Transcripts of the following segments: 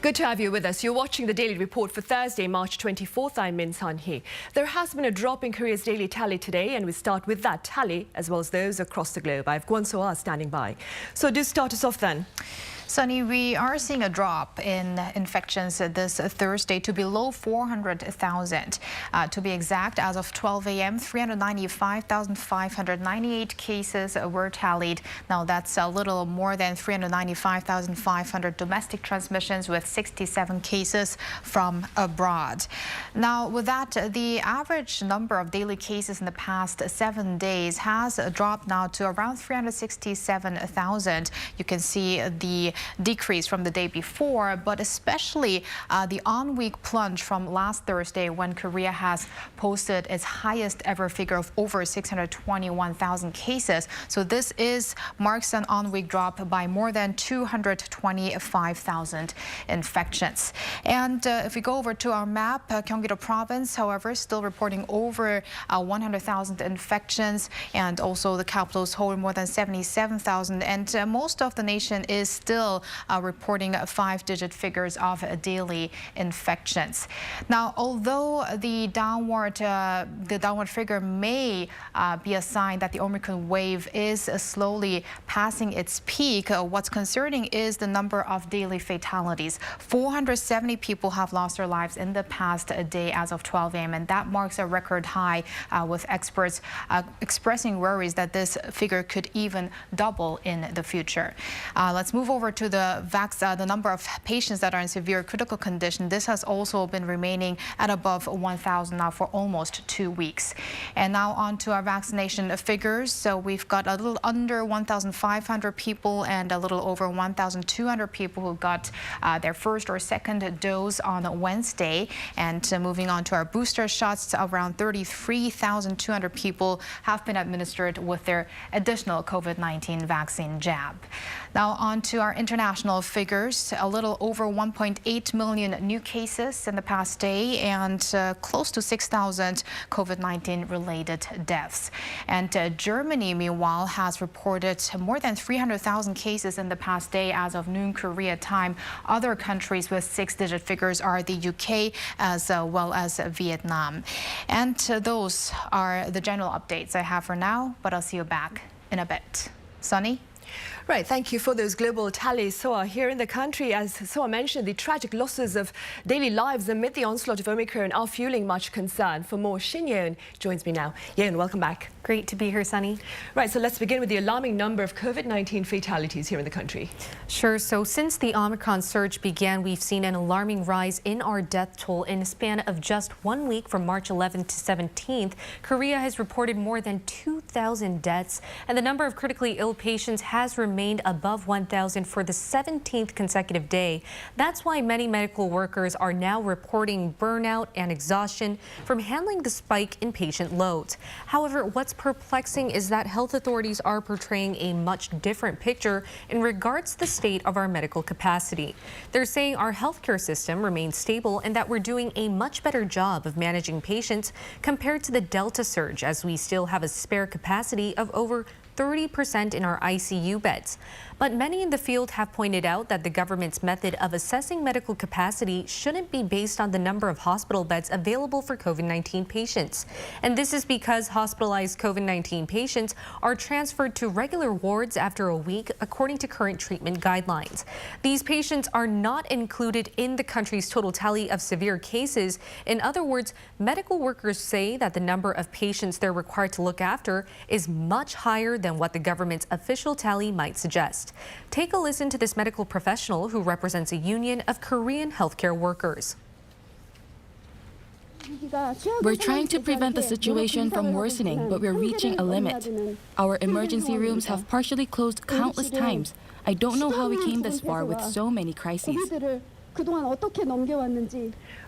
Good to have you with us. You're watching the Daily Report for Thursday, March 24th. I'm Min San-hee. There has been a drop in Korea's daily tally today, and we start with that tally as well as those across the globe. I have Kwon So-ah standing by. So do start us off then. Sunny, we are seeing a drop in infections this Thursday to below 400,000. To be exact, as of 12 a.m., 395,598 cases were tallied. Now, that's a little more than 395,500 domestic transmissions with 67 cases from abroad. Now, with that, the average number of daily cases in the past 7 days has dropped now to around 367,000. You can see the decrease from the day before, but especially the on-week plunge from last Thursday when Korea has posted its highest ever figure of over 621,000 cases. So this marks an on-week drop by more than 225,000 infections. And if we go over to our map, Gyeonggi-do province, however, still reporting over 100,000 infections, and also the capital Seoul more than 77,000. And most of the nation is still reporting 5-digit figures of daily infections. Now, although the downward figure may be a sign that the Omicron wave is slowly passing its peak, what's concerning is the number of daily fatalities. 470 people have lost their lives in the past day as of 12 a.m. and that marks a record high, with experts expressing worries that this figure could even double in the future. Let's move over to the number of patients that are in severe critical condition. This has also been remaining at above 1,000 now for almost 2 weeks. And now on to our vaccination figures. So we've got a little under 1,500 people and a little over 1,200 people who got their first or second dose on Wednesday. And moving on to our booster shots, around 33,200 people have been administered with their additional COVID-19 vaccine jab. Now on to our international figures, a little over 1.8 million new cases in the past day and close to 6,000 COVID-19 related deaths. And Germany, meanwhile, has reported more than 300,000 cases in the past day as of noon Korea time. Other countries with 6-digit figures are the UK as well as Vietnam. And those are the general updates I have for now, but I'll see you back in a bit. Sunny? Right, thank you for those global tallies. So here in the country, as Soa mentioned, the tragic losses of daily lives amid the onslaught of Omicron are fueling much concern. For more, Yeon joins me now. Yeon, welcome back. Great to be here, Sunny. Right, so let's begin with the alarming number of COVID-19 fatalities here in the country. Sure, so since the Omicron surge began, we've seen an alarming rise in our death toll. In a span of just 1 week from March 11th to 17th, Korea has reported more than 2,000 deaths, and the number of critically ill patients has remained above 1,000 for the 17th consecutive day. That's why many medical workers are now reporting burnout and exhaustion from handling the spike in patient loads. However, what's perplexing is that health authorities are portraying a much different picture in regards to the state of our medical capacity. They're saying our healthcare system remains stable and that we're doing a much better job of managing patients compared to the Delta surge, as we still have a spare capacity of over 30% in our ICU beds. But many in the field have pointed out that the government's method of assessing medical capacity shouldn't be based on the number of hospital beds available for COVID-19 patients. And this is because hospitalized COVID-19 patients are transferred to regular wards after a week, according to current treatment guidelines. These patients are not included in the country's total tally of severe cases. In other words, medical workers say that the number of patients they're required to look after is much higher than what the government's official tally might suggest. Take a listen to this medical professional who represents a union of Korean healthcare workers. We're trying to prevent the situation from worsening, but we're reaching a limit. Our emergency rooms have partially closed countless times. I don't know how we came this far with so many crises.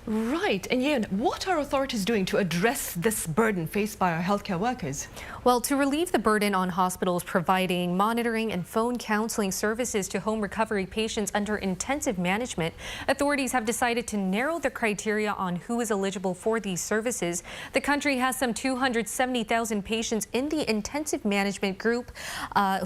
Right, and Yeon, what are authorities doing to address this burden faced by our healthcare workers? Well, to relieve the burden on hospitals providing monitoring and phone counseling services to home recovery patients under intensive management, authorities have decided to narrow the criteria on who is eligible for these services. The country has some 270,000 patients in the intensive management group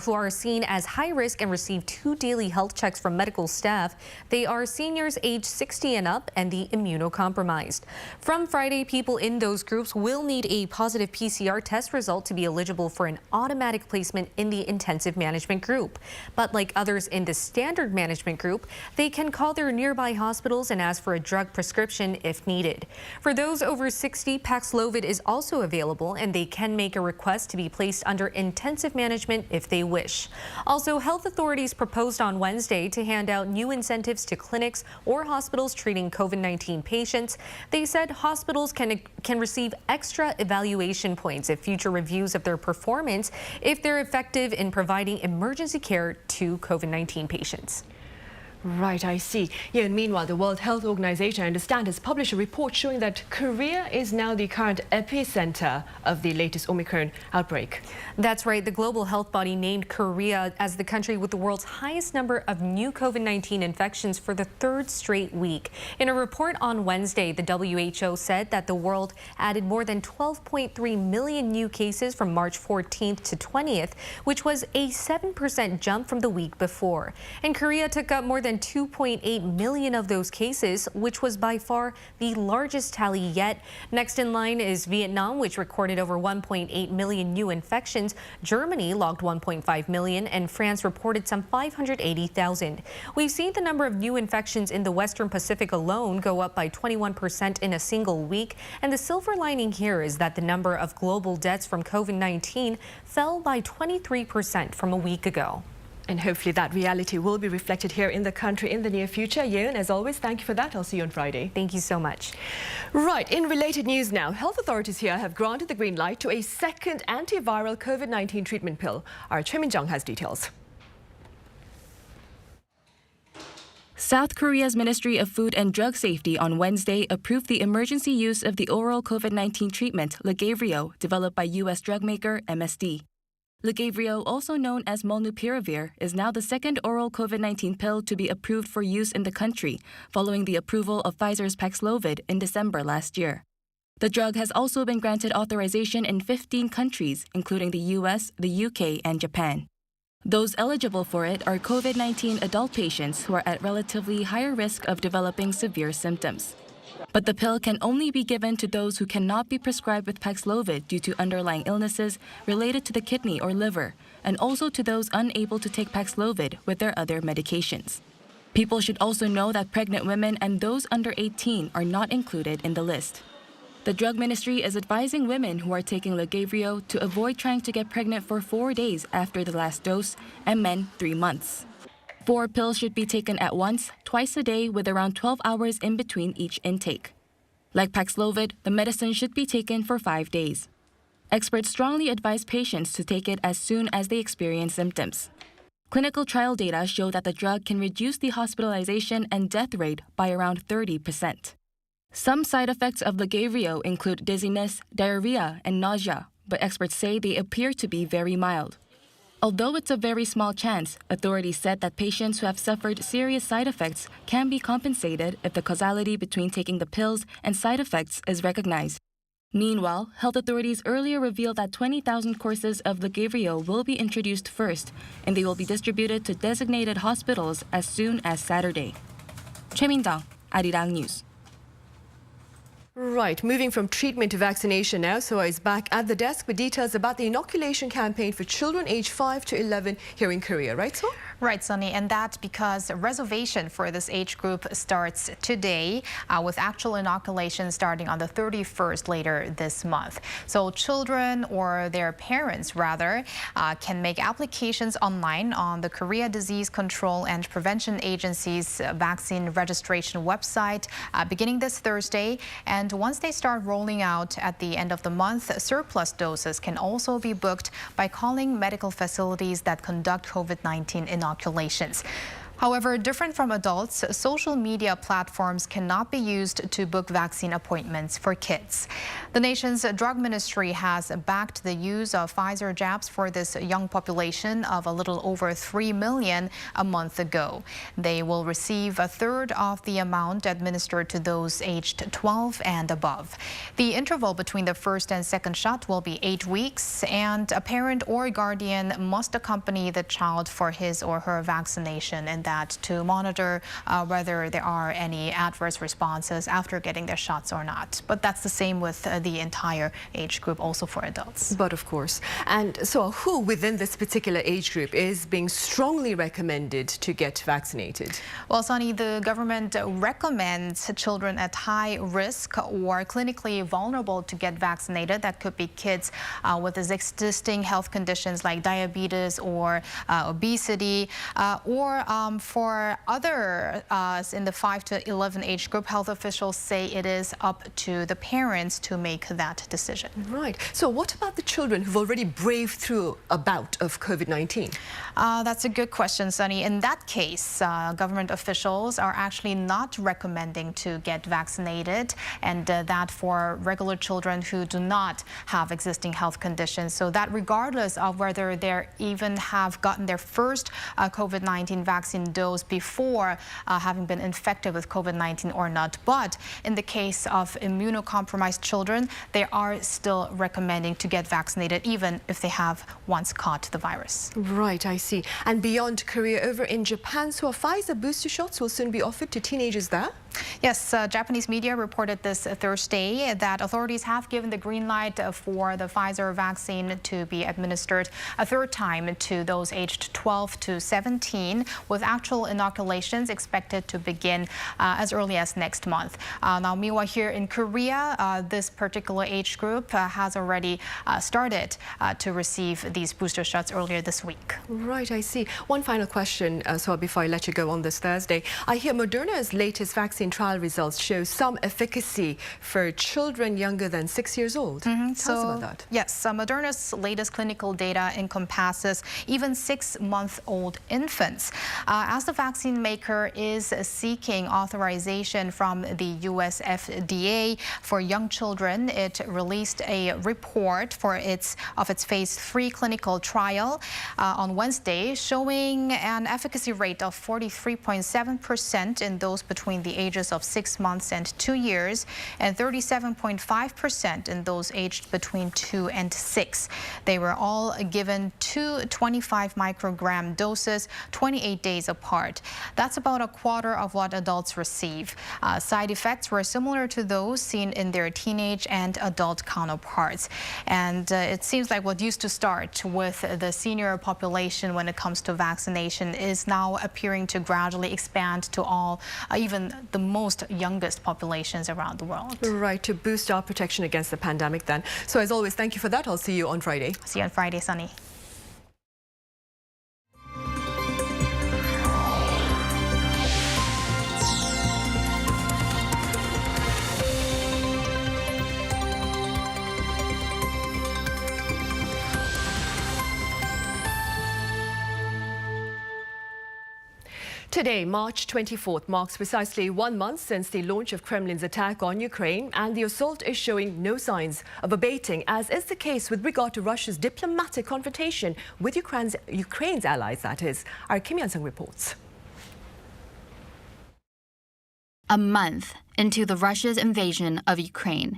who are seen as high risk and receive 2 daily health checks from medical staff. They are seniors aged 60 and up and the immunocompromised. From Friday, people in those groups will need a positive PCR test result to be eligible for an automatic placement in the intensive management group. But like others in the standard management group, they can call their nearby hospitals and ask for a drug prescription if needed. For those over 60, Paxlovid is also available and they can make a request to be placed under intensive management if they wish. Also, health authorities proposed on Wednesday to hand out new incentives to clinics or hospitals treating COVID-19 patients. They said hospitals can receive extra evaluation points if future reviews of their performance if they're effective in providing emergency care to COVID-19 patients. Right, I see. Yeah, and meanwhile, the World Health Organization, I understand, has published a report showing that Korea is now the current epicenter of the latest Omicron outbreak. That's right. The global health body named Korea as the country with the world's highest number of new COVID-19 infections for the 3rd straight week. In a report on Wednesday, the WHO said that the world added more than 12.3 million new cases from March 14th to 20th, which was a 7% jump from the week before. And Korea took up more than 2.8 million of those cases, which was by far the largest tally yet. Next in line is Vietnam, which recorded over 1.8 million new infections. Germany logged 1.5 million, and France reported some 580,000. We've seen the number of new infections in the Western Pacific alone go up by 21% in a single week. And the silver lining here is that the number of global deaths from COVID-19 fell by 23% from a week ago. And hopefully that reality will be reflected here in the country in the near future. Yoon, as always, thank you for that. I'll see you on Friday. Thank you so much. Right, in related news now, health authorities here have granted the green light to a second antiviral COVID-19 treatment pill. Our Choi Min-jung has details. South Korea's Ministry of Food and Drug Safety on Wednesday approved the emergency use of the oral COVID-19 treatment, Lagevrio, developed by U.S. drug maker MSD. Lagevrio, also known as molnupiravir, is now the second oral COVID-19 pill to be approved for use in the country, following the approval of Pfizer's Paxlovid in December last year. The drug has also been granted authorization in 15 countries, including the US, the UK, and Japan. Those eligible for it are COVID-19 adult patients who are at relatively higher risk of developing severe symptoms. But the pill can only be given to those who cannot be prescribed with Paxlovid due to underlying illnesses related to the kidney or liver, and also to those unable to take Paxlovid with their other medications. People should also know that pregnant women and those under 18 are not included in the list. The drug ministry is advising women who are taking Lagevrio to avoid trying to get pregnant for 4 days after the last dose, and men 3 months. 4 pills should be taken at once, twice a day, with around 12 hours in between each intake. Like Paxlovid, the medicine should be taken for 5 days. Experts strongly advise patients to take it as soon as they experience symptoms. Clinical trial data show that the drug can reduce the hospitalization and death rate by around 30%. Some side effects of Lagevrio include dizziness, diarrhea, and nausea, but experts say they appear to be very mild. Although it's a very small chance, authorities said that patients who have suffered serious side effects can be compensated if the causality between taking the pills and side effects is recognized. Meanwhile, health authorities earlier revealed that 20,000 courses of Lagevrio will be introduced first, and they will be distributed to designated hospitals as soon as Saturday. Choi Min-jung, Arirang News. Right, moving from treatment to vaccination now. So is back at the desk with details about the inoculation campaign for children aged 5 to 11 here in Korea, right, So? Right, Sunny, and that's because reservation for this age group starts today, with actual inoculation starting on the 31st later this month. So children, or their parents rather, can make applications online on the Korea Disease Control and Prevention Agency's vaccine registration website beginning this Thursday. And once they start rolling out at the end of the month, surplus doses can also be booked by calling medical facilities that conduct COVID-19 inoculations. However, different from adults, social media platforms cannot be used to book vaccine appointments for kids. The nation's drug ministry has backed the use of Pfizer jabs for this young population of a little over 3 million a month ago. They will receive a third of the amount administered to those aged 12 and above. The interval between the first and second shot will be 8 weeks, and a parent or guardian must accompany the child for his or her vaccination, and that to monitor whether there are any adverse responses after getting their shots or not. But that's the same with the entire age group, also for adults. But of course. And so who within this particular age group is being strongly recommended to get vaccinated? Well, Sunny, the government recommends children at high risk or clinically vulnerable to get vaccinated. That could be kids with existing health conditions like diabetes or obesity, or for other in the 5 to 11 age group, health officials say it is up to the parents to make that decision. Right. So what about the children who've already braved through a bout of COVID-19? That's a good question, Sunny. In that case, government officials are actually not recommending to get vaccinated, and that for regular children who do not have existing health conditions. So that regardless of whether they even have gotten their first COVID-19 vaccine dose before having been infected with COVID-19 or not. But in the case of immunocompromised children, they are still recommending to get vaccinated even if they have once caught the virus. Right, I see. And beyond Korea, over in Japan, so Pfizer booster shots will soon be offered to teenagers there? Yes, Japanese media reported this Thursday that authorities have given the green light for the Pfizer vaccine to be administered a third time to those aged 12 to 17, with actual inoculations expected to begin as early as next month. Now, meanwhile, here in Korea, this particular age group has already started to receive these booster shots earlier this week. Right, I see. One final question, so before I let you go on this Thursday. I hear Moderna's latest vaccine trial results show some efficacy for children younger than 6 years old. Tell us about that. Yes, Moderna's latest clinical data encompasses even 6-month-old infants. As the vaccine maker is seeking authorization from the US FDA for young children, it released a report for its phase 3 clinical trial on Wednesday, showing an efficacy rate of 43.7% in those between the ages of 6 months and 2 years, and 37.5% in those aged between 2 and 6. They were all given 2 25 microgram doses 28 days apart. That's about a quarter of what adults receive. Side effects were similar to those seen in their teenage and adult counterparts. And it seems like what used to start with the senior population when it comes to vaccination is now appearing to gradually expand to all, even the most youngest populations around the world. Right, to boost our protection against the pandemic then. So as always, thank you for that. I'll see you on Friday. See you on Friday, Sunny. Today, March 24th, marks precisely 1 month since the launch of Kremlin's attack on Ukraine, and the assault is showing no signs of abating, as is the case with regard to Russia's diplomatic confrontation with Ukraine's allies, that is. Our Kim Yan-sung reports. A month into Russia's invasion of Ukraine,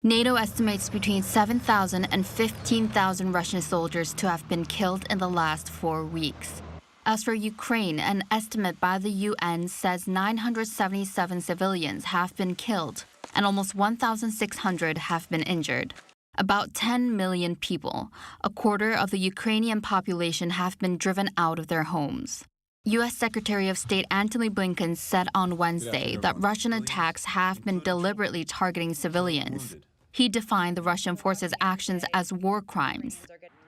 NATO estimates between 7,000 and 15,000 Russian soldiers to have been killed in the last 4 weeks. As for Ukraine, an estimate by the UN says 977 civilians have been killed and almost 1,600 have been injured. About 10 million people, a quarter of the Ukrainian population, have been driven out of their homes. U.S. Secretary of State Antony Blinken said on Wednesday that Russian attacks have been deliberately targeting civilians. He defined the Russian forces' actions as war crimes.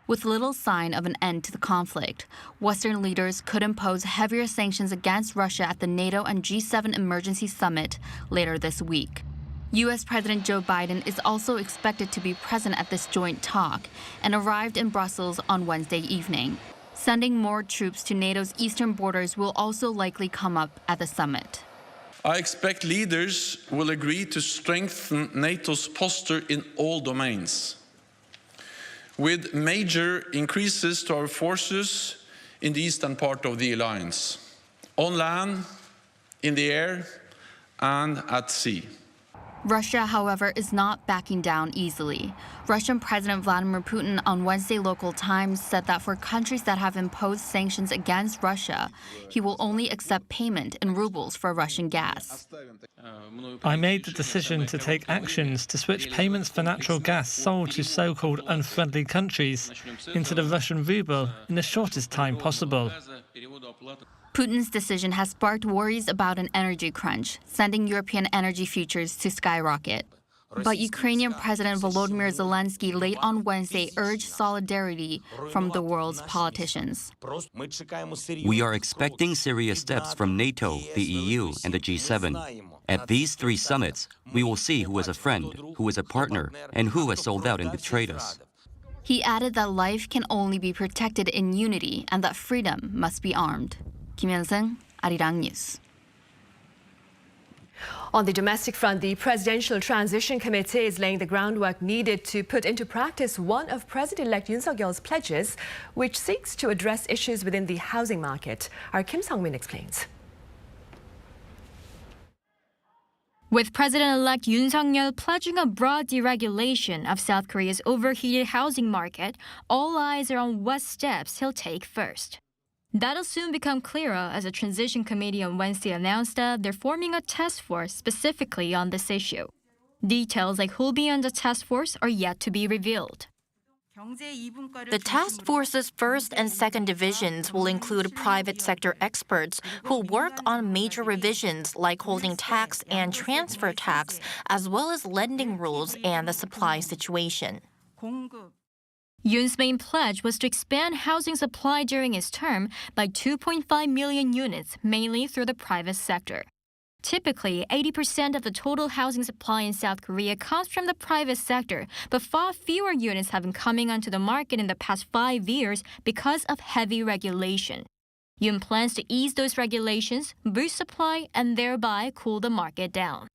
With little sign of an end to the conflict, Western leaders could impose heavier sanctions against Russia at the NATO and G7 emergency summit later this week. U.S. President Joe Biden is also expected to be present at this joint talk and arrived in Brussels on Wednesday evening. Sending more troops to NATO's eastern borders will also likely come up at the summit. I expect leaders will agree to strengthen NATO's posture in all domains, with major increases to our forces in the eastern part of the alliance, on land, in the air, and at sea. Russia, however, is not backing down easily. Russian President Vladimir Putin on Wednesday local time said that for countries that have imposed sanctions against Russia, he will only accept payment in rubles for Russian gas. I made the decision to take actions to switch payments for natural gas sold to so-called unfriendly countries into the Russian ruble in the shortest time possible. Putin's decision has sparked worries about an energy crunch, sending European energy futures to skyrocket. But Ukrainian President Volodymyr Zelensky late on Wednesday urged solidarity from the world's politicians. We are expecting serious steps from NATO, the EU, and the G7. At these three summits, we will see who is a friend, who is a partner, and who has sold out and betrayed us. He added that life can only be protected in unity and that freedom must be armed. Kim Hyun-sung, Arirang News. On the domestic front, the Presidential Transition Committee is laying the groundwork needed to put into practice one of President-elect Yoon Suk-yeol's pledges, which seeks to address issues within the housing market. Our Kim Sung-min explains. With President-elect Yoon Suk-yeol pledging a broad deregulation of South Korea's overheated housing market, all eyes are on what steps he'll take first. That'll soon become clearer as the Transition Committee on Wednesday announced that they're forming a task force specifically on this issue. Details like who'll be on the task force are yet to be revealed. The task force's first and second divisions will include private sector experts who work on major revisions like holding tax and transfer tax, as well as lending rules and the supply situation. Yoon's main pledge was to expand housing supply during his term by 2.5 million units, mainly through the private sector. Typically, 80% of the total housing supply in South Korea comes from the private sector, but far fewer units have been coming onto the market in the past 5 years because of heavy regulation. Yoon plans to ease those regulations, boost supply, and thereby cool the market down.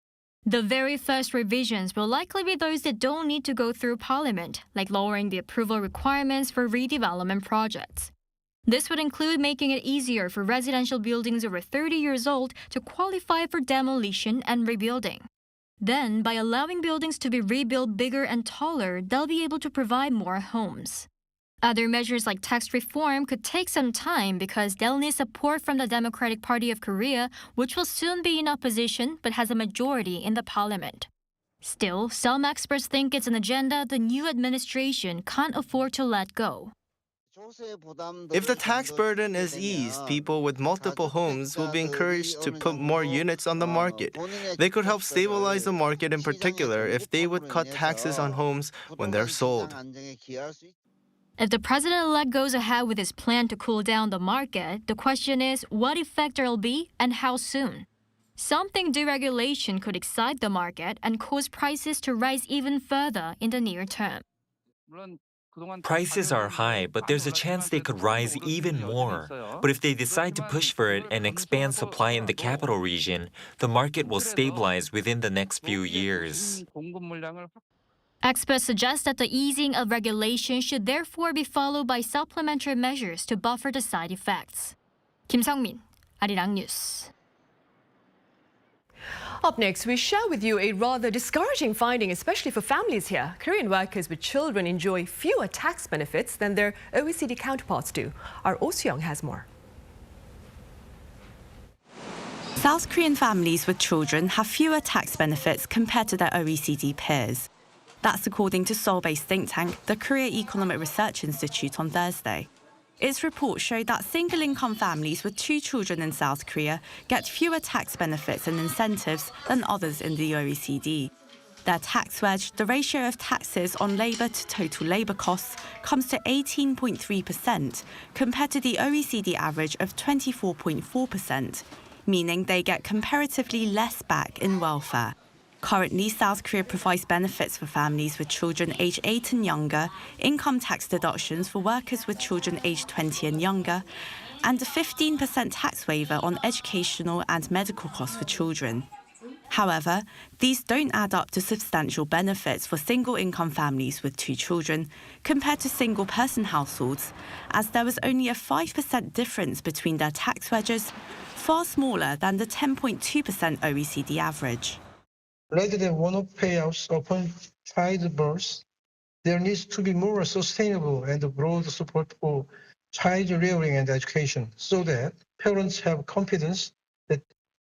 The very first revisions will likely be those that don't need to go through Parliament, like lowering the approval requirements for redevelopment projects. This would include making it easier for residential buildings over 30 years old to qualify for demolition and rebuilding. Then, by allowing buildings to be rebuilt bigger and taller, they'll be able to provide more homes. Other measures like tax reform could take some time because they'll need support from the Democratic Party of Korea, which will soon be in opposition but has a majority in the parliament. Still, some experts think it's an agenda the new administration can't afford to let go. If the tax burden is eased, people with multiple homes will be encouraged to put more units on the market. They could help stabilize the market in particular if they would cut taxes on homes when they're sold. If the president-elect goes ahead with his plan to cool down the market, the question is what effect there'll be and how soon. Some think deregulation could excite the market and cause prices to rise even further in the near term. Prices are high, but there's a chance they could rise even more. But if they decide to push for it and expand supply in the capital region, the market will stabilize within the next few years. Experts suggest that the easing of regulation should therefore be followed by supplementary measures to buffer the side effects. Kim Sung-min, Arirang News. Up next, we share with you a rather discouraging finding, especially for families here. Korean workers with children enjoy fewer tax benefits than their OECD counterparts do. Our Oh Soo-young has more. South Korean families with children have fewer tax benefits compared to their OECD peers. That's according to Seoul-based think tank, the Korea Economic Research Institute on Thursday. Its report showed that single-income families with 2 children in South Korea get fewer tax benefits and incentives than others in the OECD. Their tax wedge, the ratio of taxes on labour to total labour costs, comes to 18.3% compared to the OECD average of 24.4%, meaning they get comparatively less back in welfare. Currently, South Korea provides benefits for families with children aged 8 and younger, income tax deductions for workers with children aged 20 and younger, and a 15% tax waiver on educational and medical costs for children. However, these don't add up to substantial benefits for single-income families with 2 children compared to single-person households, as there was only a 5% difference between their tax wedges, far smaller than the 10.2% OECD average. Rather than one-off payouts upon childbirth, there needs to be more sustainable and broad support for child rearing and education so that parents have confidence that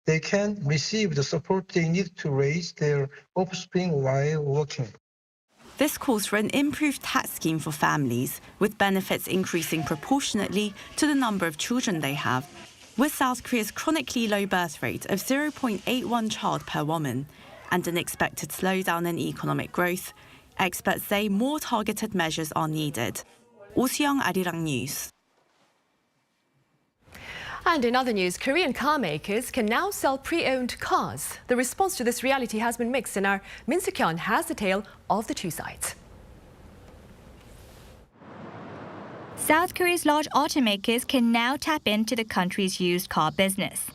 they can receive the support they need to raise their offspring while working. This calls for an improved tax scheme for families, with benefits increasing proportionately to the number of children they have. With South Korea's chronically low birth rate of 0.81 child per woman and an expected slowdown in economic growth, experts say more targeted measures are needed. Oh Soo-young, Arirang News. And in other news, Korean car makers can now sell pre-owned cars. The response to this reality has been mixed, and our Yoon Suk-yeol has the tale of the two sides. South Korea's large automakers can now tap into the country's used car business.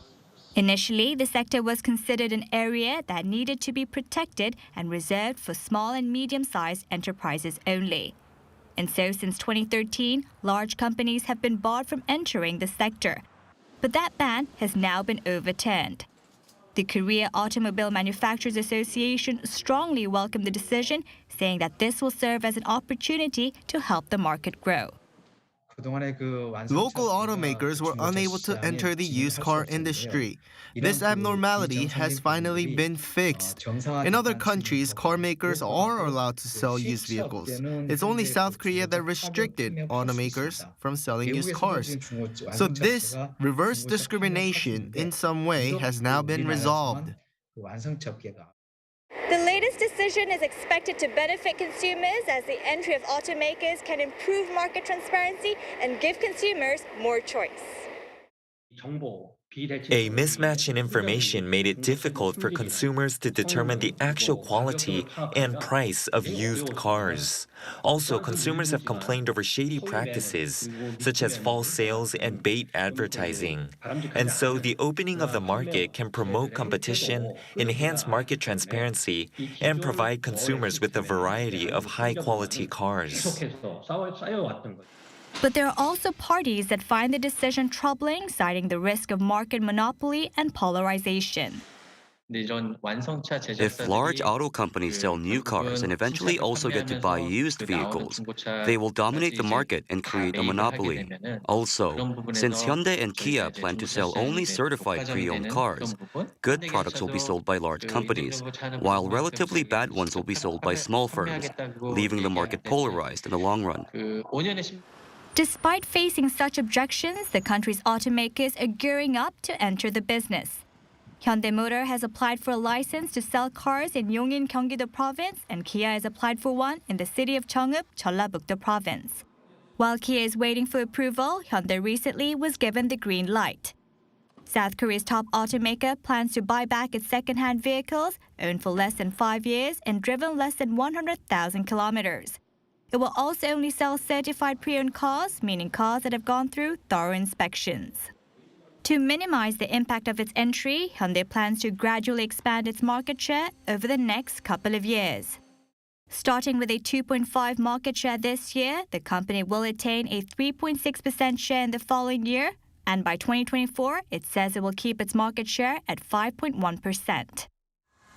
Initially, the sector was considered an area that needed to be protected and reserved for small and medium-sized enterprises only. And so since 2013, large companies have been barred from entering the sector. But that ban has now been overturned. The Korea Automobile Manufacturers Association strongly welcomed the decision, saying that this will serve as an opportunity to help the market grow. Local automakers were unable to enter the used car industry. This abnormality has finally been fixed. In other countries, car makers are allowed to sell used vehicles. It's only South Korea that restricted automakers from selling used cars. So this reverse discrimination in some way has now been resolved. The latest decision is expected to benefit consumers as the entry of automakers can improve market transparency and give consumers more choice. A mismatch in information made it difficult for consumers to determine the actual quality and price of used cars. Also, consumers have complained over shady practices, such as false sales and bait advertising. And so the opening of the market can promote competition, enhance market transparency, and provide consumers with a variety of high-quality cars. But there are also parties that find the decision troubling, citing the risk of market monopoly and polarization. If large auto companies sell new cars and eventually also get to buy used vehicles, they will dominate the market and create a monopoly. Also, since Hyundai and Kia plan to sell only certified pre-owned cars, good products will be sold by large companies, while relatively bad ones will be sold by small firms, leaving the market polarized in the long run. Despite facing such objections, the country's automakers are gearing up to enter the business. Hyundai Motor has applied for a license to sell cars in Yongin, Gyeonggi-do Province, and Kia has applied for one in the city of Cheongup, Jeollabuk-do Province. While Kia is waiting for approval, Hyundai recently was given the green light. South Korea's top automaker plans to buy back its second-hand vehicles owned for less than 5 years and driven less than 100,000 kilometers. It will also only sell certified pre-owned cars, meaning cars that have gone through thorough inspections. To minimize the impact of its entry, Hyundai plans to gradually expand its market share over the next couple of years. Starting with a 2.5% market share this year, the company will attain a 3.6% share in the following year, and by 2024, it says it will keep its market share at 5.1%.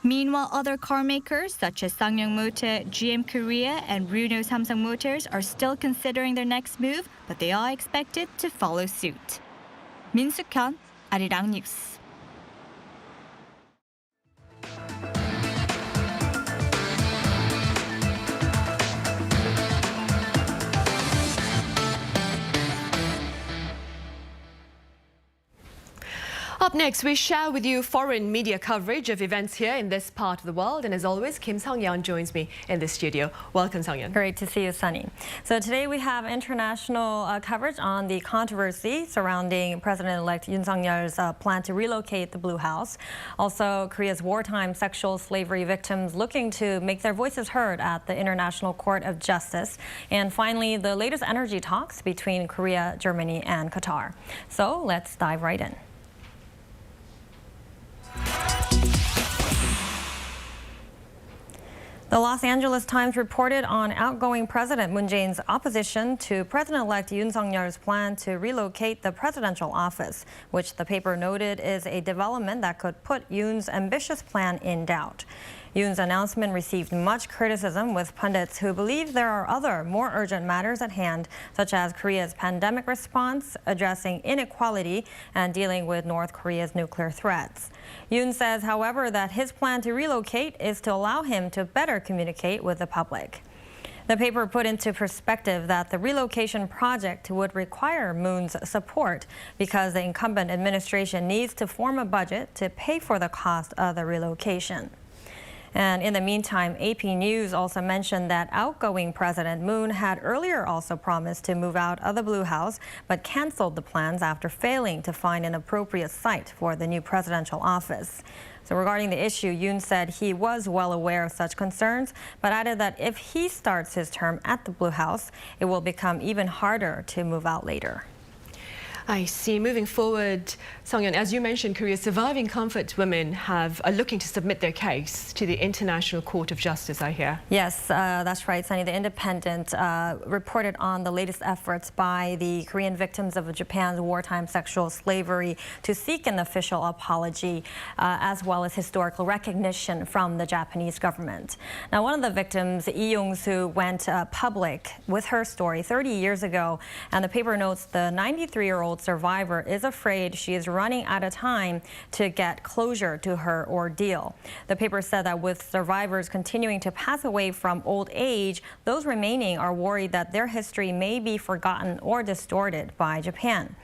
Meanwhile, other car makers such as Sangyong Motor, GM Korea, and Renault Samsung Motors are still considering their next move, but they are expected to follow suit. Yoon Suk-yeol, Arirang News. Up next, we share with you foreign media coverage of events here in this part of the world. And as always, Kim Sang-yeon joins me in the studio. Welcome, Sang-yeon. Great to see you, Sunny. So today we have international coverage on the controversy surrounding President-elect Yoon Suk-yeol's plan to relocate the Blue House. Also, Korea's wartime sexual slavery victims looking to make their voices heard at the International Court of Justice. And finally, the latest energy talks between Korea, Germany, and Qatar. So let's dive right in. The Los Angeles Times reported on outgoing President Moon Jae-in's opposition to President-elect Yoon Suk-yeol's plan to relocate the presidential office, which the paper noted is a development that could put Yoon's ambitious plan in doubt. Yoon's announcement received much criticism, with pundits who believe there are other, more urgent matters at hand, such as Korea's pandemic response, addressing inequality, and dealing with North Korea's nuclear threats. Yoon says, however, that his plan to relocate is to allow him to better communicate with the public. The paper put into perspective that the relocation project would require Moon's support because the incumbent administration needs to form a budget to pay for the cost of the relocation. And in the meantime, AP News also mentioned that outgoing President Moon had earlier also promised to move out of the Blue House, but canceled the plans after failing to find an appropriate site for the new presidential office. So regarding the issue, Yoon said he was well aware of such concerns, but added that if he starts his term at the Blue House, it will become even harder to move out later. I see. Moving forward, Sang-yeon, as you mentioned, Korea's surviving comfort women are looking to submit their case to the International Court of Justice, I hear. Yes, that's right, Sunny. The Independent reported on the latest efforts by the Korean victims of Japan's wartime sexual slavery to seek an official apology, as well as historical recognition from the Japanese government. Now, one of the victims, Lee Yong-soo, went public with her story 30 years ago, and the paper notes the 93-year-old survivor is afraid she is running out of time to get closure to her ordeal. The paper said that with survivors continuing to pass away from old age, those remaining are worried that their history may be forgotten or distorted by Japan.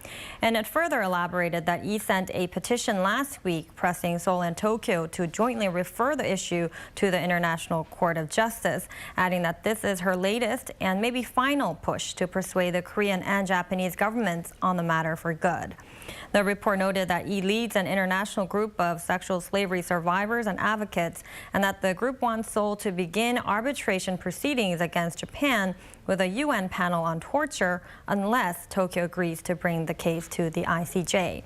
And it further elaborated that Lee sent a petition last week pressing Seoul and Tokyo to jointly refer the issue to the International Court of Justice, adding that this is her latest and maybe final push to persuade the Korean and Japanese governments on the matter for good. The report noted that Lee leads an international group of sexual slavery survivors and advocates, and that the group wants Seoul to begin arbitration proceedings against Japan with a UN panel on torture unless Tokyo agrees to bring the case to the ICJ.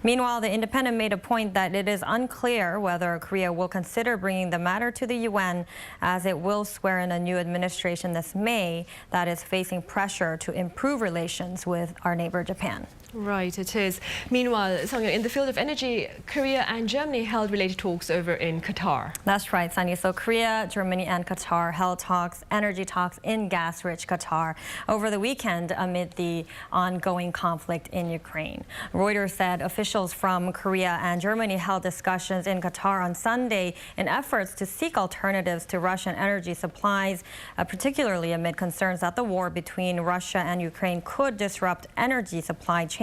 Meanwhile, the Independent made a point that it is unclear whether Korea will consider bringing the matter to the UN, as it will swear in a new administration this May that is facing pressure to improve relations with our neighbor Japan. Right, it is. Meanwhile, Sang-yeon, in the field of energy, Korea and Germany held related talks over in Qatar. That's right, Sunny. So Korea, Germany, and Qatar held energy talks in gas-rich Qatar over the weekend amid the ongoing conflict in Ukraine. Reuters said officials from Korea and Germany held discussions in Qatar on Sunday in efforts to seek alternatives to Russian energy supplies, particularly amid concerns that the war between Russia and Ukraine could disrupt energy supply chains.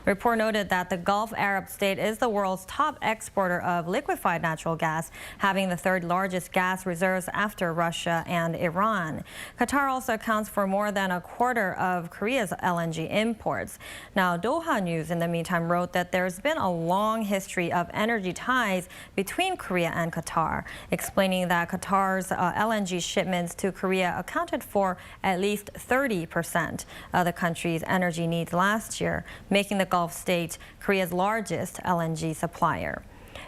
The report noted that the Gulf Arab state is the world's top exporter of liquefied natural gas, having the third largest gas reserves after Russia and Iran. Qatar also accounts for more than a quarter of Korea's LNG imports. Now, Doha News, in the meantime, wrote that there's been a long history of energy ties between Korea and Qatar, explaining that Qatar's LNG shipments to Korea accounted for at least 30% of the country's energy needs last year, making the Gulf state Korea's largest LNG supplier.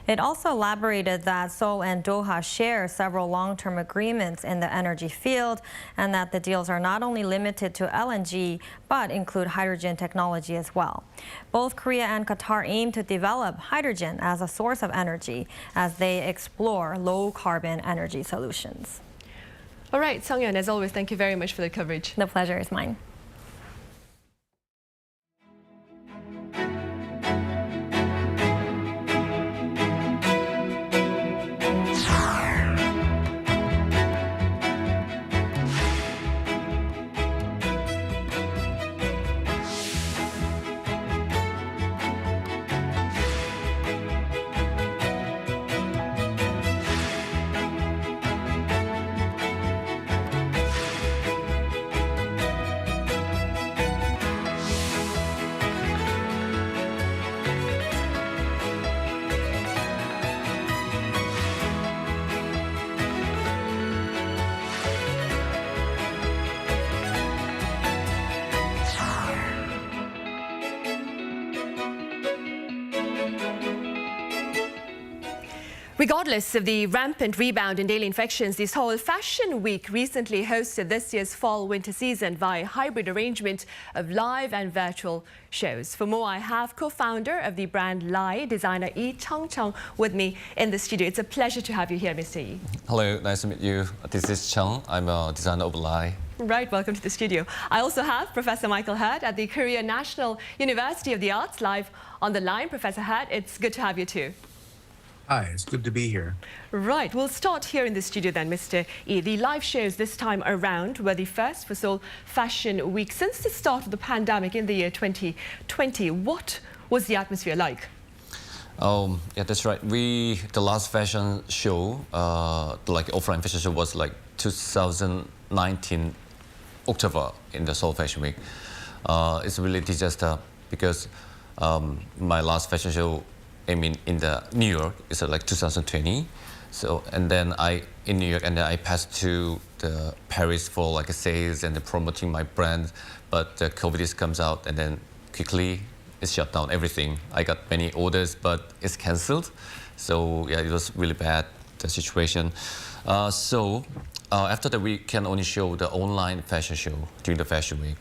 It also elaborated that Seoul and Doha share several long-term agreements in the energy field, and that the deals are not only limited to LNG, but include hydrogen technology as well. Both Korea and Qatar aim to develop hydrogen as a source of energy as they explore low-carbon energy solutions. All right, Sang-yeon, as always, thank you very much for the coverage. The pleasure is mine. Regardless of the rampant rebound in daily infections, the Seoul Fashion Week recently hosted this year's fall-winter season via hybrid arrangement of live and virtual shows. For more, I have co-founder of the brand Lai, designer Lee Chung with me in the studio. It's a pleasure to have you here, Mr. Lee. Hello, nice to meet you. This is Chung. I'm a designer of Lai. Right, welcome to the studio. I also have Professor Michael Hurt at the Korea National University of the Arts live on the line. Professor Hurt, it's good to have you too. Hi, it's good to be here. Right, we'll start here in the studio then, Mr. E. The live shows this time around were the first for Seoul Fashion Week since the start of the pandemic in the year 2020. What was the atmosphere like? Yeah, that's right. The last fashion show, offline fashion show was 2019 October in the Seoul Fashion Week. It's really disaster because my last fashion show, in the New York, it's 2020. So, and then in New York, and then I passed to the Paris for sales and promoting my brand. But the COVID comes out, and then quickly it shut down everything. I got many orders, but it's cancelled. So yeah, it was really bad, the situation. After that, we can only show the online fashion show during the Fashion Week.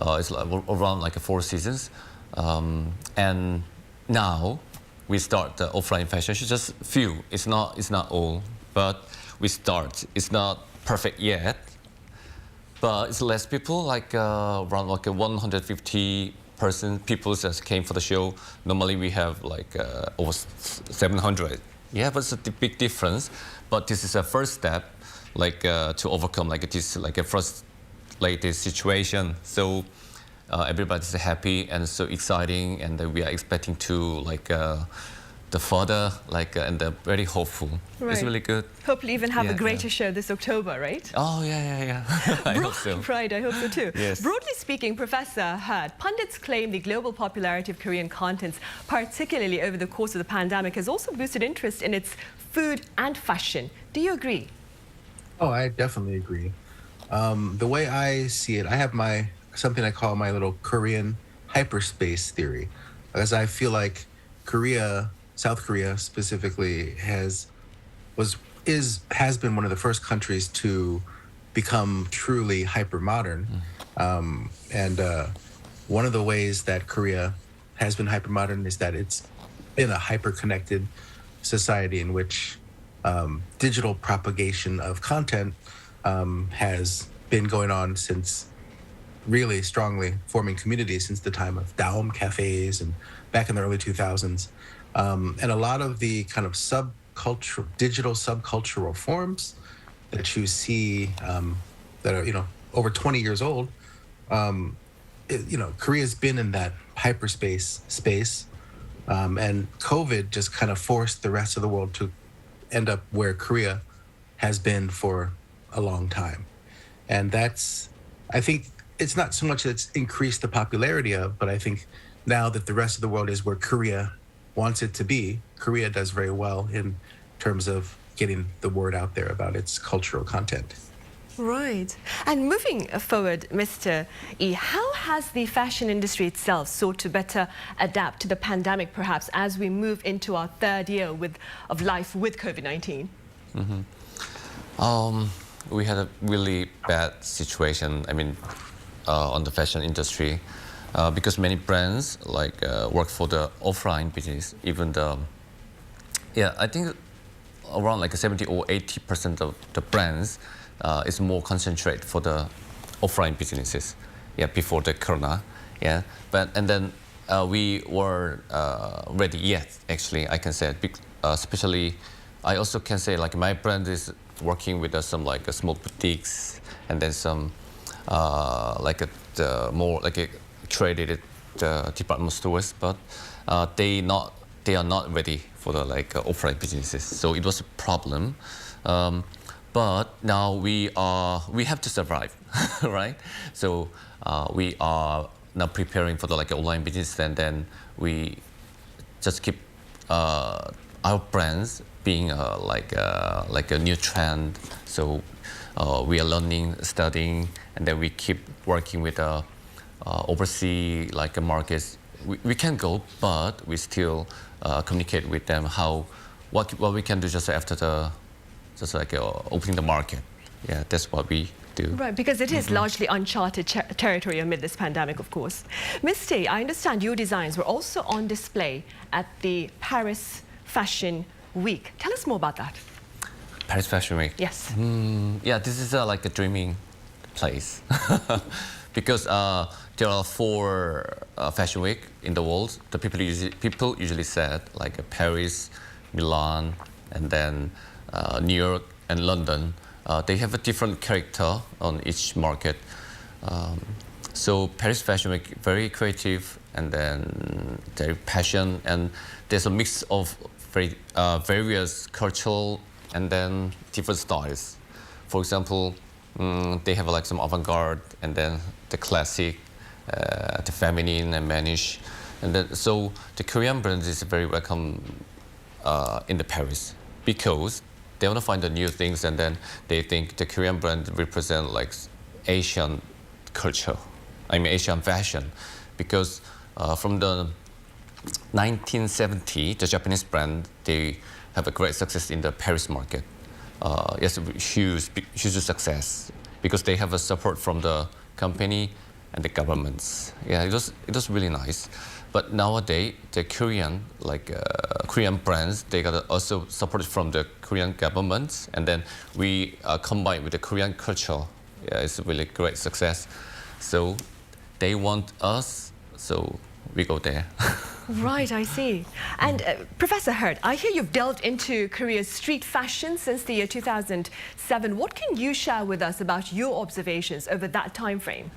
It's around 4 seasons, and now we start the offline fashion show, just few. It's not all, but we start. It's not perfect yet, but it's less people, around 150 people just came for the show. Normally we have over 700. Yeah, but it's a big difference. But this is a first step, to overcome this this situation. So everybody's happy and so exciting, and we are expecting to the further and very hopeful. Right. It's really good. Hopefully even have a greater show this October, right? Oh yeah. I hope so. Right, I hope so too. Yes. Broadly speaking, Professor Hurt, pundits claim the global popularity of Korean contents, particularly over the course of the pandemic, has also boosted interest in its food and fashion. Do you agree? Oh, I definitely agree. The way I see it, I have something I call my little Korean hyperspace theory, as I feel like South Korea specifically has been one of the first countries to become truly hyper modern. And one of the ways that Korea has been hyper modern is that it's been a hyper connected society in which digital propagation of content has been going on since really strongly forming communities since the time of Daum cafes and back in the early 2000s. And a lot of the kind of digital subcultural forms that you see that are, over 20 years old, Korea's been in that hyperspace space. And COVID just kind of forced the rest of the world to end up where Korea has been for a long time. And I think it's not so much that it's increased the popularity of, but I think now that the rest of the world is where Korea wants it to be, Korea does very well in terms of getting the word out there about its cultural content. Right. And moving forward, Mr. E, how has the fashion industry itself sought to better adapt to the pandemic, perhaps, as we move into our third year of life with COVID-19? We had a really bad situation, on the fashion industry, because many brands work for the offline business. Even I think around 70 or 80% of the brands is more concentrated for the offline businesses. Yeah, before the corona. Yeah, and then we were ready yet. Actually, I can say, especially, I also can say my brand is working with some small boutiques, and then some more traded department stores, but they are not ready for the offline businesses. So it was a problem. But now we have to survive, right? So we are now preparing for the online business, and then we just keep our brands being a new trend. So we are learning, studying, and then we keep working with overseas markets. We can go, but we still communicate with them how what we can do just after opening the market. Yeah, that's what we do. Right, because it is largely uncharted territory amid this pandemic, of course. Ms. Tay, I understand your designs were also on display at the Paris Fashion Week. Tell us more about that. Paris Fashion Week? Yes. Yeah, this is like a dreaming place. Because there are 4 fashion week in the world. The people usually said like Paris, Milan, and then New York and London. They have a different character on each market. So Paris Fashion Week, very creative, and then very passion, and there's a mix of various cultural and then different styles. For example, they have like some avant-garde, and then the classic, the feminine and mannish, and then so the Korean brand is very welcome in the Paris because they want to find the new things, and then they think the Korean brand represent like Asian culture. I mean Asian fashion, because from the 1970, the Japanese brand, they have a great success in the Paris market. Yes, huge success because they have a support from the company and the governments. Yeah, it was really nice. But nowadays, the Korean brands, they got also support from the Korean government, and then we combine with the Korean culture. Yeah, it's a really great success. So they want us, so we go there. Right, I see. And Professor Hurt, I hear you've delved into Korea's street fashion since the year 2007. What can you share with us about your observations over that time frame?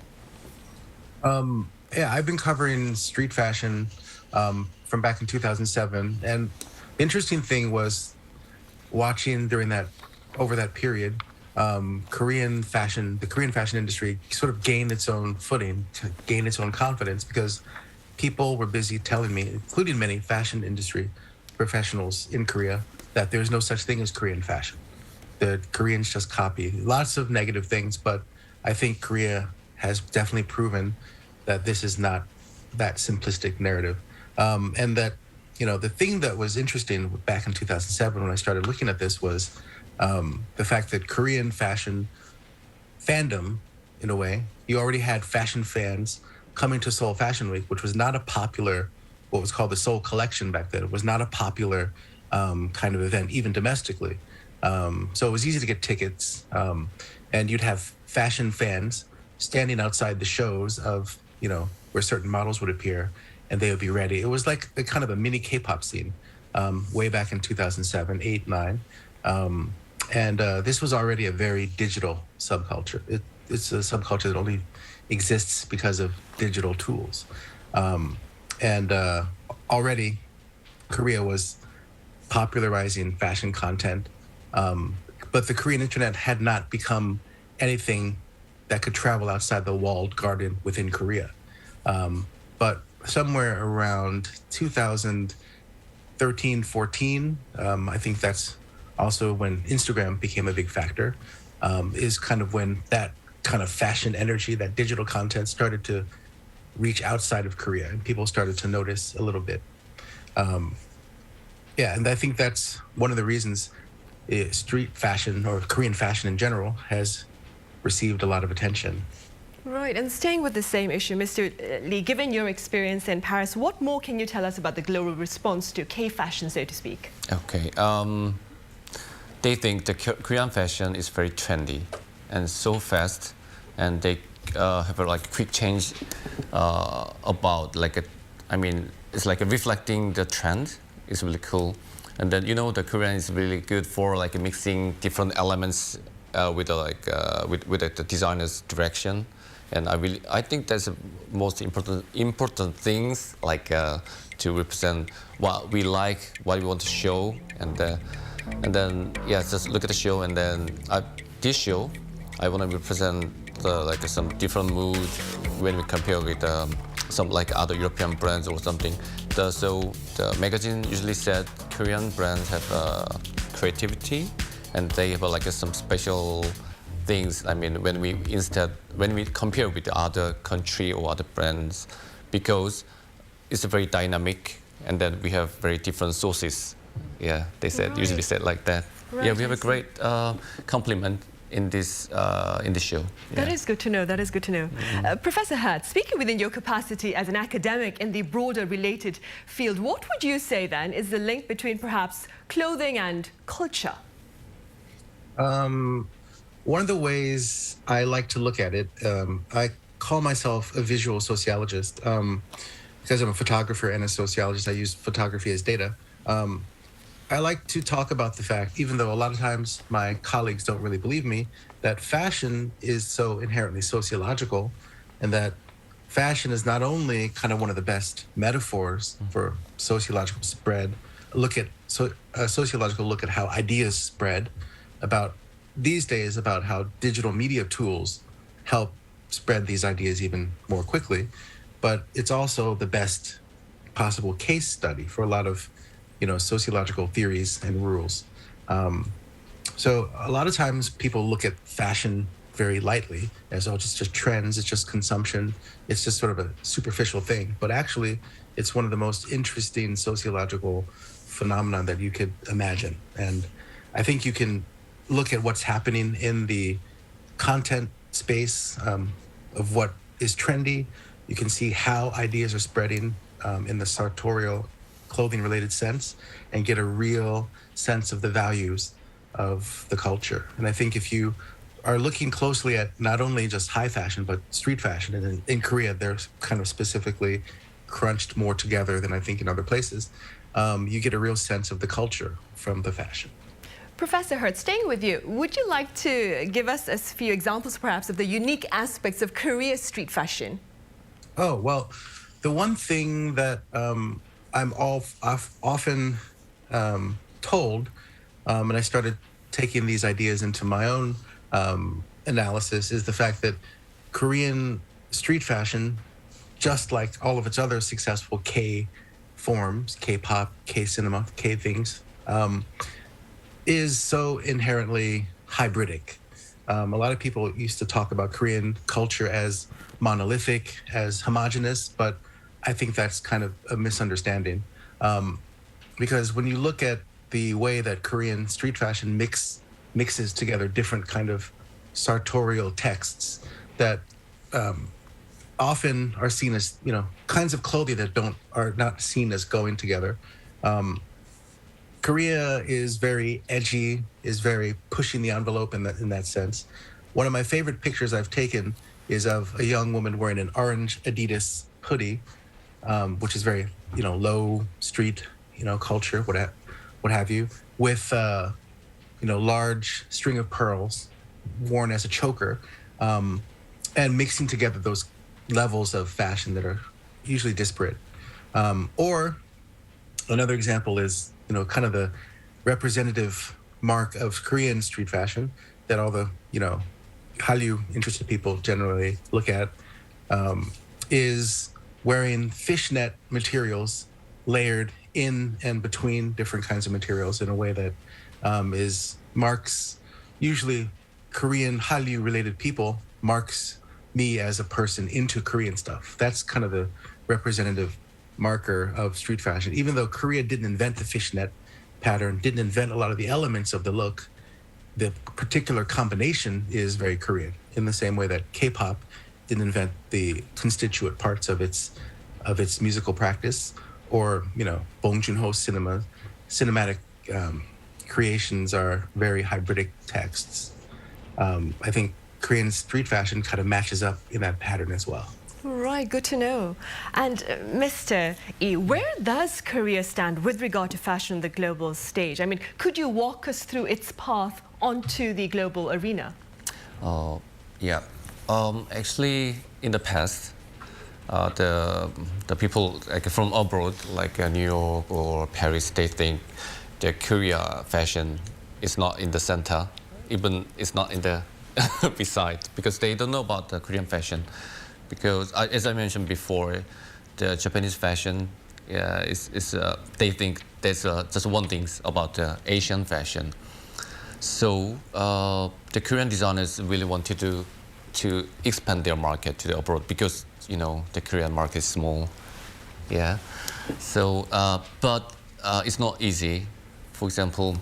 Yeah, I've been covering street fashion from back in 2007, and the interesting thing was watching over that period, the Korean fashion industry sort of gained its own footing, to gain its own confidence, because people were busy telling me, including many fashion industry professionals in Korea, that there's no such thing as Korean fashion. The Koreans just copy. Lots of negative things, but I think Korea has definitely proven that this is not that simplistic narrative. And that, the thing that was interesting back in 2007 when I started looking at this was the fact that Korean fashion fandom, in a way, you already had fashion fans coming to Seoul Fashion Week, which was not a popular, what was called the Seoul Collection back then. It was not a popular kind of event, even domestically. So it was easy to get tickets. And you'd have fashion fans standing outside the shows of, where certain models would appear, and they would be ready. It was like a kind of a mini K-pop scene way back in 2007, 8, 9. And this was already a very digital subculture. It's a subculture that only exists because of digital tools. Already Korea was popularizing fashion content, but the Korean internet had not become anything that could travel outside the walled garden within Korea. But somewhere around 2013, 14, I think that's also when Instagram became a big factor, is kind of when that kind of fashion energy, that digital content started to reach outside of Korea, and people started to notice a little bit. Yeah, and I think that's one of the reasons street fashion, or Korean fashion in general, has received a lot of attention. Right, and staying with the same issue, Mr. Lee, given your experience in Paris, what more can you tell us about the global response to K-fashion, so to speak? Okay, they think the Korean fashion is very trendy and so fast, and they have a quick change about it's like reflecting the trend. It's really cool. And then the Korean is really good for mixing different elements with the designer's direction. And I think that's the most important things to represent what we like, what we want to show, and then just look at the show, and then this show I want to represent some different mood when we compare with some other European brands or something. So the magazine usually said Korean brands have creativity, and they have some special things. I mean, when we compare with the other country or other brands, because it's very dynamic, and then we have very different sources Yeah, they said usually said like that. Right, Yeah, we have a great compliment in this show. That is good to know. That is good to know. Professor Hurt, speaking within your capacity as an academic in the broader related field, what would you say then is the link between perhaps clothing and culture? One of the ways I like to look at it, I call myself a visual sociologist because I'm a photographer and a sociologist. I use photography as data. I like to talk about the fact, even though a lot of times my colleagues don't really believe me, that fashion is so inherently sociological, and that fashion is not only kind of one of the best metaphors for sociological spread, a sociological look at how ideas spread, about these days about how digital media tools help spread these ideas even more quickly, but it's also the best possible case study for a lot of sociological theories and rules. So a lot of times people look at fashion very lightly as, oh, it's just trends, it's just consumption, it's just sort of a superficial thing. But actually, it's one of the most interesting sociological phenomena that you could imagine. And I think you can look at what's happening in the content space of what is trendy. You can see how ideas are spreading in the sartorial clothing-related sense, and get a real sense of the values of the culture. And I think if you are looking closely at not only just high fashion, but street fashion, and in Korea, they're kind of specifically crunched more together than I think in other places, you get a real sense of the culture from the fashion. Professor Hurt, staying with you, would you like to give us a few examples perhaps of the unique aspects of Korea's street fashion? Oh, well, the one thing that I'm often told, and I started taking these ideas into my own analysis, is the fact that Korean street fashion, just like all of its other successful K forms, K-pop, K-cinema, K-things, is so inherently hybridic. A lot of people used to talk about Korean culture as monolithic, as homogenous, but I think that's kind of a misunderstanding, because when you look at the way that Korean street fashion mixes together different kind of sartorial texts that often are seen as kinds of clothing that are not seen as going together. Korea is very edgy, is very pushing the envelope in that sense. One of my favorite pictures I've taken is of a young woman wearing an orange Adidas hoodie, which is very, low street, culture, what have you, with, large string of pearls worn as a choker, and mixing together those levels of fashion that are usually disparate. Or another example is, kind of the representative mark of Korean street fashion that all the, Hallyu interested people generally look at, is wearing fishnet materials layered in and between different kinds of materials in a way that marks usually Korean Hallyu related people, marks me as a person into Korean stuff. That's kind of the representative marker of street fashion. Even though Korea didn't invent the fishnet pattern, didn't invent a lot of the elements of the look, the particular combination is very Korean, in the same way that K-pop didn't invent the constituent parts of its musical practice, or Bong Joon-ho's cinematic creations are very hybridic texts. I think Korean street fashion kind of matches up in that pattern as well. Right, good to know. And Mr. E, where does Korea stand with regard to fashion on the global stage? I mean, could you walk us through its path onto the global arena? Yeah. Actually, in the past, the people from abroad, like New York or Paris, they think the Korea fashion is not in the center, even it's not in the beside, because they don't know about the Korean fashion. Because as I mentioned before, the Japanese fashion they think there's just one thing about the Asian fashion. So the Korean designers really wanted to expand their market to the abroad, because the Korean market is small. Yeah. So but it's not easy, for example,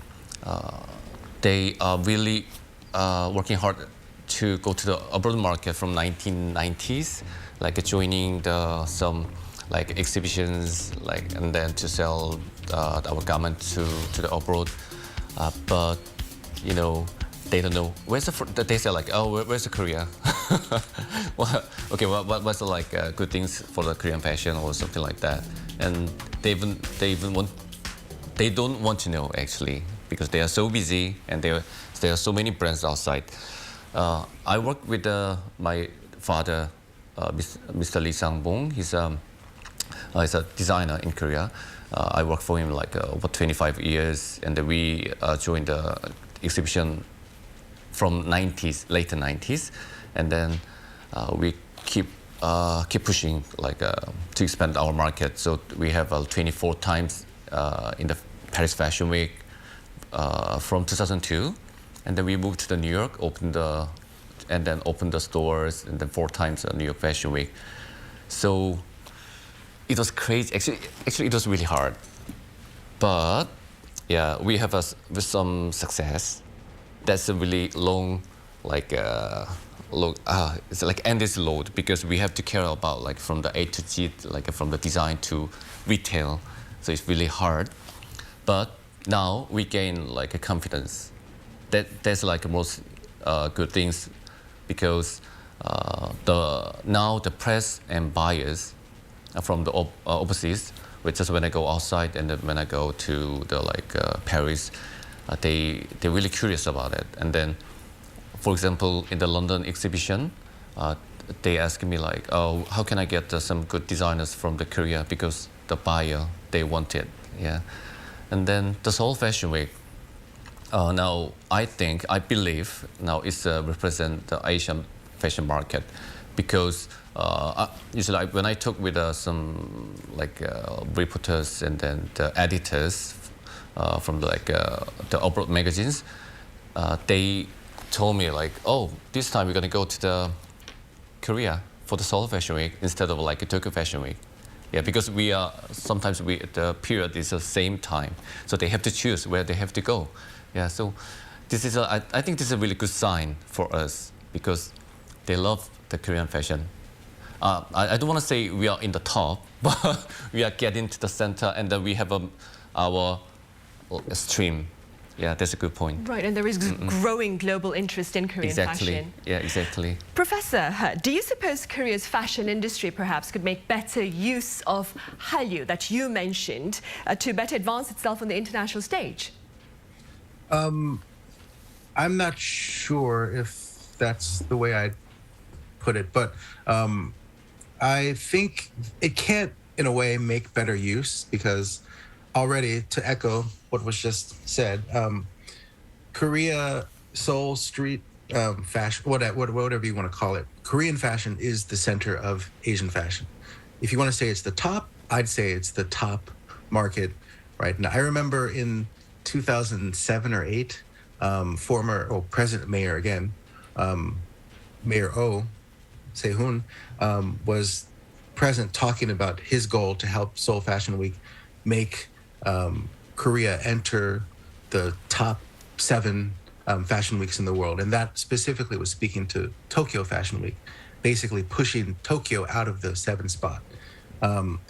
they are really working hard to go to the abroad market from 1990s, like joining some like exhibitions, like, and then to sell our garment to the abroad. But you know, they don't know where's they say like, oh, where's the Korea? Well, okay, what's the like good things for the Korean fashion or something like that? And they don't want to know actually, because they are so busy and there are so many brands outside. I work with my father, Mr. Lee Sang-bong. He's a designer in Korea. I worked for him like over 25 years, and then we joined the exhibition from later 90s, and then we keep pushing like to expand our market. So we have 24 times in the Paris Fashion Week from 2002, and then we moved to New York, opened the stores, and then 4 times New York Fashion Week. So it was crazy. Actually, it was really hard. But yeah, we have with some success. That's a really long, like it's like endless load, because we have to care about like from the A to Z, like from the design to retail. So it's really hard. But now we gain like a confidence. That's like the most good things, because now the press and buyers from the overseas, which is when I go outside and then when I go to the Paris, they're really curious about it. And then, for example, in the London exhibition, they ask me like, oh, how can I get some good designers from the Korea, because the buyer, they want it, yeah. And then the Seoul Fashion Week, now I believe now it's represent the Asian fashion market, because usually when I talk with some reporters and then the editors from the abroad magazines, they told me like, oh, this time we're gonna go to the Korea for the Seoul Fashion Week instead of like a Tokyo Fashion Week. Yeah, because the period is the same time, so they have to choose where they have to go. Yeah, so this is I think this is a really good sign for us, because they love the Korean fashion. I don't want to say we are in the top, but we are getting to the center, and then we have our stream. Yeah, that's a good point. Right, and there is growing global interest in Korean fashion. Yeah, exactly. Professor, do you suppose Korea's fashion industry perhaps could make better use of Hallyu that you mentioned to better advance itself on the international stage? I'm not sure if that's the way I'd put it, but I think it can't, in a way, make better use, because already, to echo what was just said, Korea, Seoul street fashion, whatever you want to call it, Korean fashion is the center of Asian fashion. If you want to say it's the top, I'd say it's the top market right now. I remember in 2007 or 8, President Mayor again, Mayor Oh Se-hoon, was present talking about his goal to help Seoul Fashion Week make Korea enter the top 7 fashion weeks in the world. And that specifically was speaking to Tokyo Fashion Week, basically pushing Tokyo out of the 7th spot,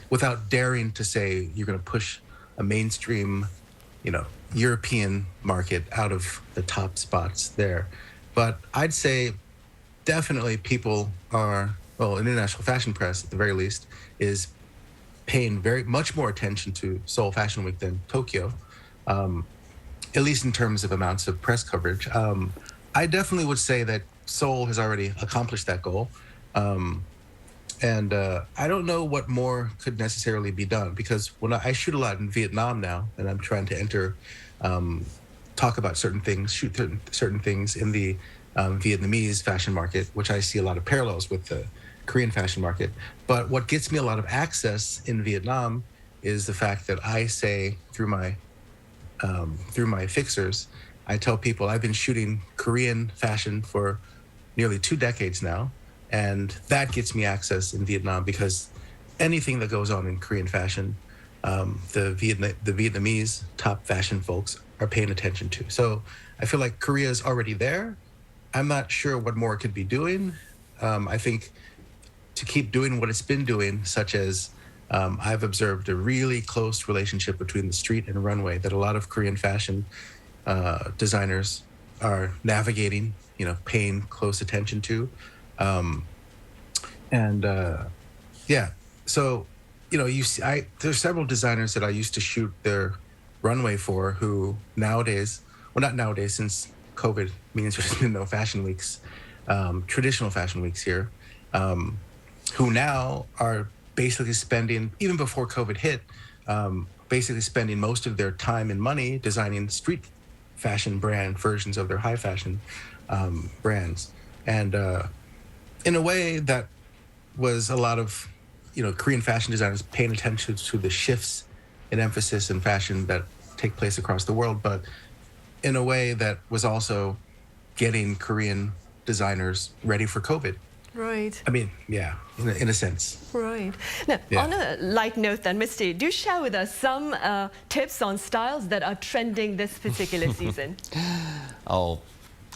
without daring to say you're going to push a mainstream, European market out of the top spots there. But I'd say definitely people are, international fashion press at the very least, is paying very much more attention to Seoul Fashion Week than Tokyo, at least in terms of amounts of press coverage. I definitely would say that Seoul has already accomplished that goal. And I don't know what more could necessarily be done, because when I shoot a lot in Vietnam now, and I'm trying to talk about certain things, shoot certain things in the Vietnamese fashion market, which I see a lot of parallels with the Korean fashion market. But what gets me a lot of access in Vietnam is the fact that I say through my fixers, I tell people I've been shooting Korean fashion for nearly 2 decades now, and that gets me access in Vietnam, because anything that goes on in Korean fashion the Vietnamese top fashion folks are paying attention to. So I feel like Korea is already there. I'm not sure what more it could be doing. I think to keep doing what it's been doing, such as I've observed a really close relationship between the street and runway that a lot of Korean fashion designers are navigating, paying close attention to. So, there's several designers that I used to shoot their runway for who nowadays, well, not nowadays, since COVID means there's been no fashion weeks, traditional fashion weeks here, who now are basically spending, even before COVID hit, basically spending most of their time and money designing street fashion brand versions of their high fashion brands. And in a way that was a lot of, Korean fashion designers paying attention to the shifts in emphasis in fashion that take place across the world, but in a way that was also getting Korean designers ready for COVID. Right. I mean, yeah, in a sense. Right. Now, on a light note then, Misty, do share with us some tips on styles that are trending this particular season. Oh,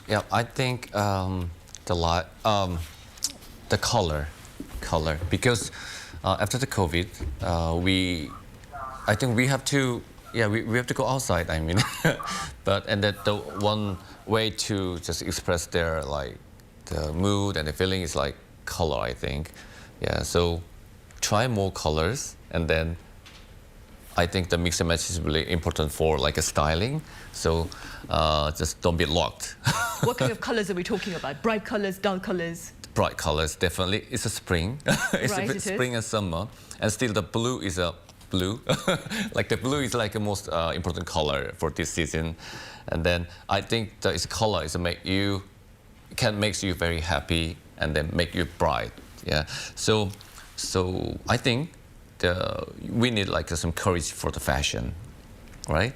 yeah, I think the color, because after the COVID, I think we have to, we have to go outside, I mean, and that the one way to just express their the mood and the feeling is color, I think. Yeah, so try more colors, and then I think the mix and match is really important for a styling. So just don't be locked. What kind of colors are we talking about? Bright colors, dull colors? Bright colors, definitely. It's a spring. It's spring and summer, and still the blue is a blue. The blue is a most important color for this season, and then I think the color is makes you very happy and then make you bright. Yeah. So I think we need some courage for the fashion, right?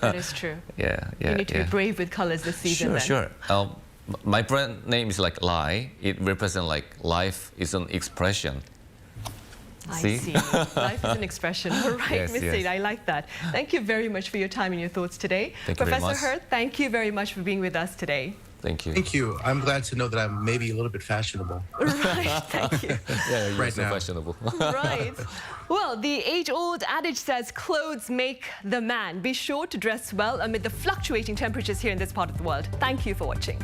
That is true. Yeah. You need to be brave with colors this season. Sure. My brand name is Lie. It represents life is an expression. I see. Life is an expression. All right, Yes, Missy, yes. I like that. Thank you very much for your time and your thoughts today. Thank you very Professor much. Hurd, thank you very much for being with us today. Thank you. Thank you. I'm glad to know that I'm maybe a little bit fashionable. Right, thank you. Yeah, you're Right so now. fashionable. Right. Well, the age-old adage says clothes make the man. Be sure to dress well amid the fluctuating temperatures here in this part of the world. Thank you for watching.